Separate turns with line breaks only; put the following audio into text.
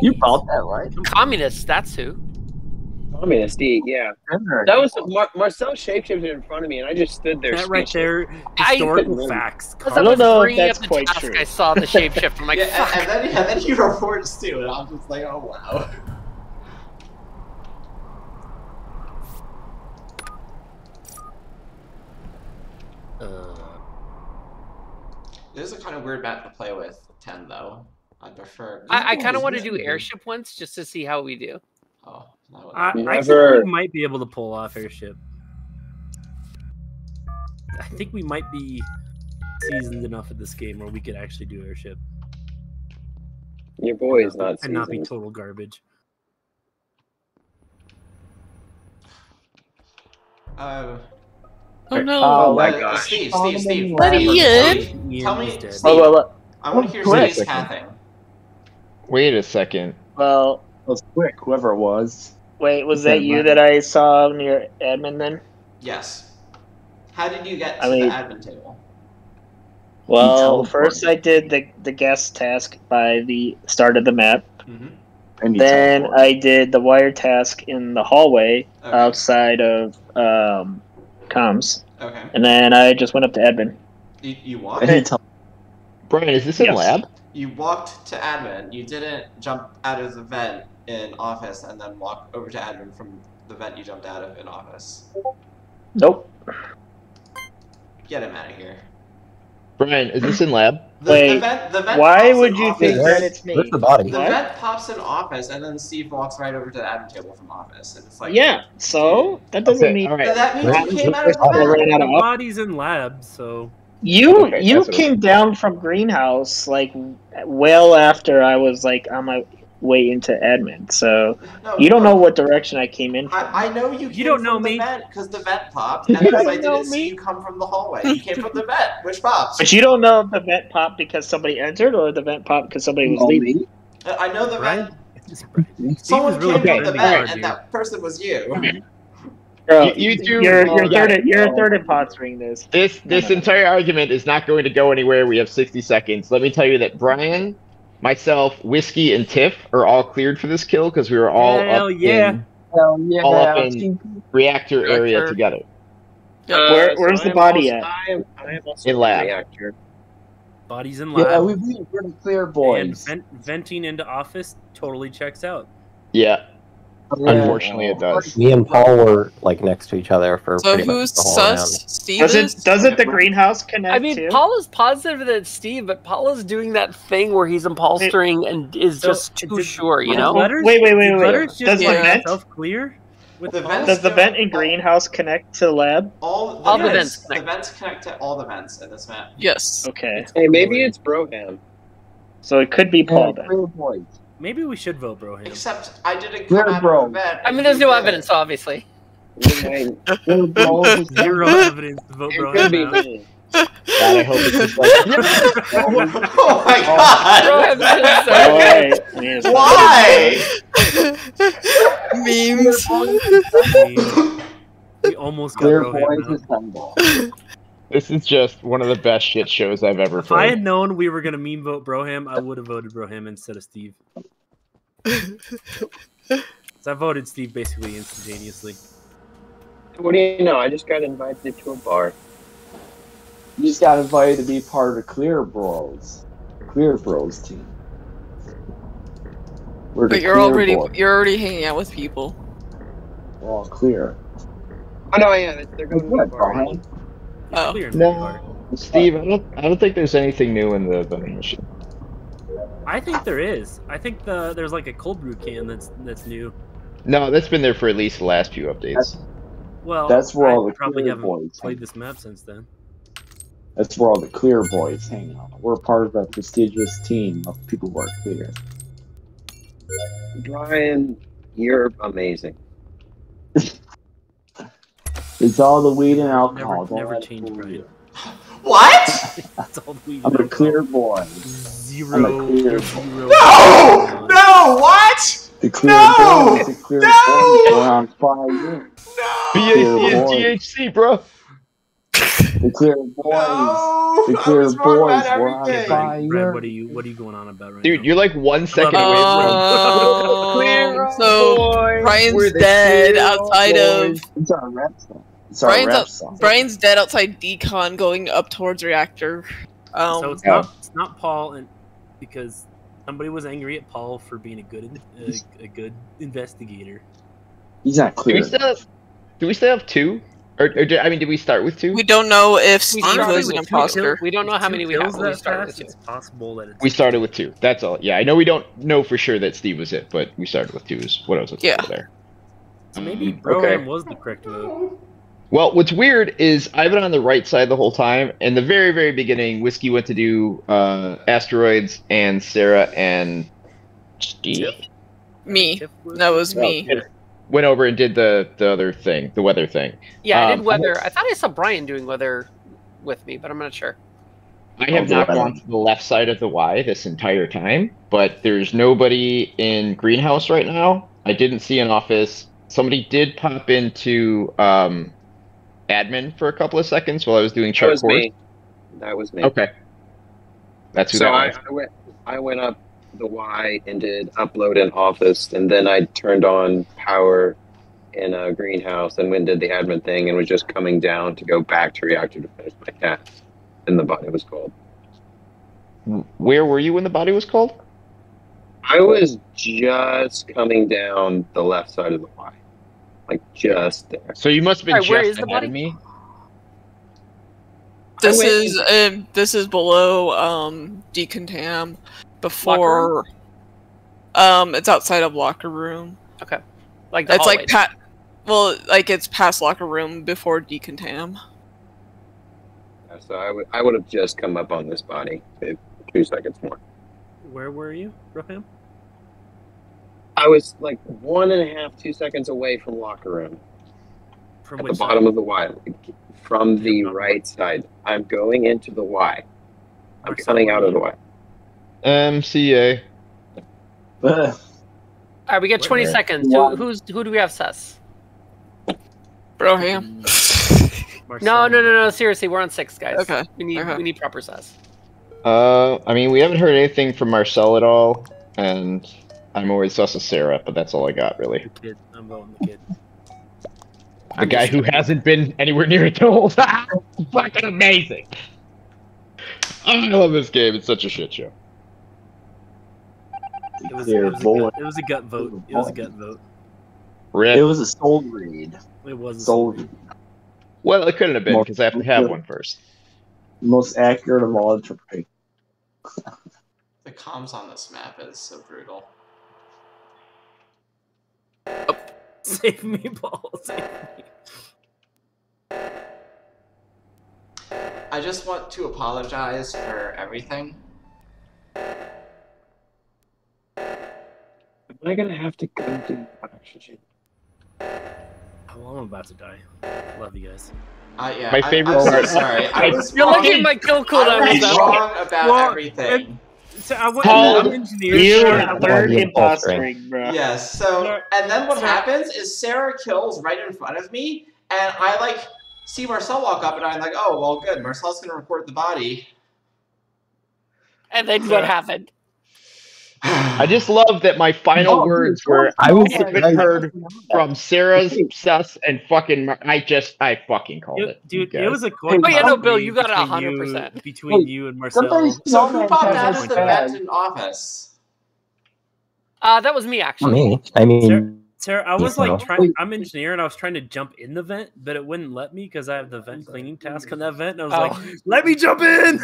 You bought that, right?
Communists, that's who.
Communist eat, yeah. That was Marcel shapeshifted in front of me, and I just stood there.
That right there,
I
historical facts.
I don't know if that's quite true. I saw the shapeshift. I'm like,
yeah,
fuck.
and then he reports too, and I'm just like, oh wow. This is a kind of weird map to play with 10 though. I prefer.
I kind of want to do airship once just to see how we do.
Oh,
I think we might be able to pull off airship. I think we might be seasoned enough at this game where we could actually do airship.
Your boy is not
and
seasoned.
not be total garbage.
Oh no!
Oh my gosh!
Steve.
Let me in.
Tell me, Steve.
Well,
I want to hear Steve's pathing.
Wait a second.
Well, it was quick. Whoever it was.
Wait, was that you that I saw near admin then?
Yes. How did you get to the admin table?
Well, first I did the guest task by the start of the map.
Mm-hmm.
Then I did the wire task in the hallway outside of comms.
Okay.
And then I just went up to admin.
You walked?
Brian, is this in lab?
You walked to admin. You didn't jump out of the vent in office and then walk over to admin from the vent you jumped out of in office.
Nope.
Get him out of here.
Brian, is this in lab?
Wait,
the vent
why would you think that it's me?
Where's the body?
The vent pops in office, and then Steve walks right over to the admin table from office, and it's like,
yeah. So that doesn't mean
that means you came out of the vent.
The body's in lab, so
you came down from greenhouse like well after I was like on my way into admin. So you don't know what direction I came in from.
I know you.
You don't know me
because the vent popped, and because I didn't see you come from the hallway. You came from the vent, which pops.
But you don't know if the vent popped because somebody entered, or the vent popped because somebody was leaving.
I know the vent.
Someone
came from the vent, and that person was you.
Bro,
you do.
You're third in posturing this.
This entire argument is not going to go anywhere. We have 60 seconds. Let me tell you that Brian, myself, Whiskey, and Tiff are all cleared for this kill because we were all up in reactor area together.
Where's the body at?
I am also
in lab.
Reactor.
Body's in lab.
Yeah, we're the clear boys.
And venting into office totally checks out.
Yeah. Unfortunately, it does.
Me and Paul were like next to each other for pretty much the whole round.
Steve doesn't the greenhouse connect?
I mean,
too?
Paul is positive that it's Steve, but Paul is doing that thing where he's impulstering and is just too sure, you know?
Wait. Does the vent
clear?
Does the vent in greenhouse connect to the lab?
All the vents. The vents connect to all the vents in this map.
Yes.
Okay.
Hey, maybe it's Broham.
So it could be Paul then.
Maybe we should vote Broham.
Except I didn't come out of the vent.
I mean, there's no evidence, obviously.
Zero evidence to vote Broham.
God, I hope it's just like.
Oh my god! Why?
Memes.
We almost got Broham.
This is just one of the best shit shows I've ever
played. If I had
played.
known we were gonna meme vote Broham, I would have voted Broham instead of Steve. So I voted Steve basically instantaneously.
What do you know? I just got invited to a bar.
You just got invited to be part of the Clear Bros team.
But you're already hanging out with people.
We're all clear.
Oh no, yeah, they're going to the bar.
Oh.
No, Steve, I don't think there's anything new in the vending machine.
I think there is. I think there's like a cold brew can that's new.
No, that's been there for at least the last few updates.
Well,
that's where all the
probably
Clear
haven't
Boys
played this map since then.
That's where all the Clear Boys hang out. We're part of a prestigious team of people who are clear.
Brian, you're amazing.
It's all the weed and alcohol.
Never change, Brian.
What?
That's all the weed.
I'm a clear boy.
Zero.
I'm a clear boy.
No! No! What?
The clear boys, the clear boys for around 5 years.
BAC and THC, bro.
The clear boys. The clear boys were on 5 years.
Brad, what are you going on about right
Dude,
now?
you're like 1 second away from
Brian's dead outside of.
It's our rep song. It's our rep song.
Brian's dead outside decon, going up towards reactor.
So it's not Paul, and because somebody was angry at Paul for being a good investigator.
He's not clear.
Do we still have 2? Or I mean, did we start with 2?
We don't know if Steve was an imposter.
We don't know how many we have. We started with 2.
It's possible that
we started with 2. That's all. Yeah, I know we don't know for sure that Steve was it, but we started with 2 is what I was looking for there.
So maybe Broham was the correct vote.
Well, what's weird is I've been on the right side the whole time. In the very, very beginning, Whiskey went to do asteroids, and Sarah and Steve.
Me. That was me.
Went over and did the other thing, the weather thing.
Yeah, I did weather. I thought I saw Brian doing weather with me, but I'm not sure.
I have not gone to the left side of the Y this entire time, but there's nobody in greenhouse right now. I didn't see an office. Somebody did pop into admin for a couple of seconds while I was doing chart course.
That was me.
Okay. That's who that was.
I went up the Y and did upload in office, and then I turned on power in a greenhouse and went and did the admin thing and was just coming down to go back to reactor to finish my task. And the body was called.
Where were you when the body was called?
I was just coming down the left side of the Y. Like just there.
So you must have been just ahead of me.
This is below decontam before it's outside of locker room.
Okay. Like
it's like it's past locker room before decontam.
So I would have just come up on this body 2 seconds more.
Where were you, Roham?
I was like 1.5, 2 seconds away from locker room.
From
at the bottom of the Y. From the right side. I'm going into the Y. I'm coming out of the Y.
MCA.
All right, we got 20 seconds. Who do we have sus?
Broham.
No. Seriously, we're on 6, guys.
Okay.
We need proper sus.
I mean, we haven't heard anything from Marcel at all, and I'm always sus of Sarah, but that's all I got, really.
The kid. I'm voting the kid.
The guy who hasn't been anywhere near a toll. Fucking amazing. I love this game. It's such a shit show.
It was a gut vote. It was a gut vote.
Rip.
It was a soul read.
It was a
soul read.
Well, it couldn't have been because I have to have one first.
Most accurate of all interpretation.
The comms on this map is so brutal.
Save me, Paul. Save me.
I just want to apologize for everything.
Am I gonna have to go do oxygen?
Oh, I'm about to die. Love you guys.
Yeah,
my favorite
I'm
part.
So sorry.
You're looking at my kill cooldown.
I was wrong about everything.
I'm engineer.
You are third impostering, bro.
Yes. So, and then what happens is Sarah kills right in front of me, and I see Marcel walk up, and I'm like, oh, well, good. Marcel's gonna report the body.
And then what happened?
I just love that my final words were I haven't heard from Sarah's sus and fucking I fucking called it.
Dude, it was a coin.
Oh yeah, no, Bill, you got 100%
between you and Marcel.
So who popped out of the vent in office?
That was me actually.
Me. I mean,
Sarah, I was like trying. I'm an engineer, and I was trying to jump in the vent, but it wouldn't let me because I have the vent cleaning task on that vent. And I was like, "Let me jump in."